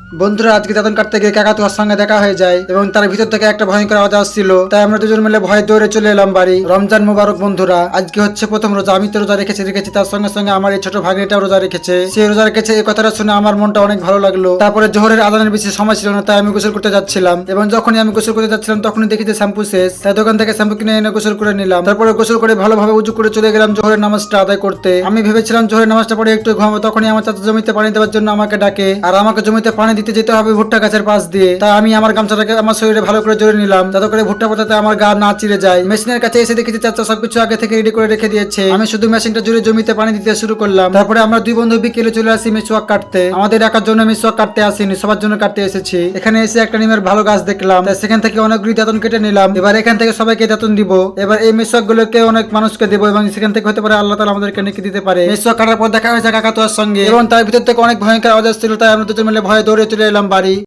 বন্ধুরা আজকে দাঁতন কাটতে গিয়ে কাকাতুয়ার সঙ্গে দেখা হয়ে যায় এবং তার ভিতর থেকে একটা ভয়ঙ্কর আওয়াজ আসছিল। তাই আমরা দুজন মিলে ভয় দৌড়ে চলে এলাম বাড়ি। রমজান মুবারক বন্ধুরা, আজকে হচ্ছে প্রথম রোজা। আমি তো রোজা রেখেছি, তার সঙ্গে সঙ্গে আমার এই ছোট ভাগ্নিটাও রোজা রেখেছে। সে রোজা রেখেছে এই কথাটা শুনে আমার মনটা অনেক ভালো লাগলো। তারপরে জোহরের আজানের বেশি সময় ছিল না, তাই আমি গোসল করতে যাচ্ছিলাম এবং যখনই আমি গোসল করতে যাচ্ছিলাম তখনই দেখি যে শ্যাম্পু শেষ। তাই দোকান থেকে শ্যাম্পু কিনে এনে গোসল করে নিলাম। তারপরে গোসল করে ভালোভাবে উজু করে চলে গেলাম জোহরের নামাজটা আদায় করতে। আমি ভেবেছিলাম জোহরের নামাজটা পড়ে একটু ঘুমাবো, তখনই আমার চাচা জমিতে পানি দেওয়ার জন্য আমাকে ডাকে। আর আমাকে জমিতে পানি দিতে যেতে হবে ভুট্টা গাছের পাশ দিয়ে। তাই আমি আমার গামছাটাকে আমার শরীরে ভালো করে জড়িয়ে নিলাম, যাতে করে ভুট্টা পাতাতে আমার গা না চিড়ে যায়। মেশিনের কাছে এসে দেখেছি চাচা সবকিছু আগে থেকে রেডি করে রেখে দিয়েছে। আমি শুধু মেশিনটা জুড়ে জমিতে পানি দিতে শুরু করলাম। তারপরে আমরা দুই বন্ধু বিকেলে চলে আসি মিসওয়াক কাটতে। আমাদের একার জন্য মিসওয়াক কাটতে আসিনি, সবার জন্য কাটতে এসেছি। এখানে এসে একটা নিমের ভালো গাছ দেখলাম, তাই সেখান থেকে অনেকগুলি দাঁতন কেটে নিলাম। এবার এখান থেকে সবাইকে দাঁতন দিব। এবার এই মিসওয়াক গুলোকে অনেক মানুষকে দেবো এবং সেখান থেকে হতে পারে আল্লাহ তাআলা আমাদেরকে নেকি দিতে পারে। মিসওয়াক কাটার পর দেখা হয়েছে কাকাতুয়ার সঙ্গে এবং তার ভিতর থেকে অনেক ভয়ঙ্কর আওয়াজ ছিল। তাই আমরা দুজন মিলে ভয়ে দৌড়ে চলে এলাম বাড়ি।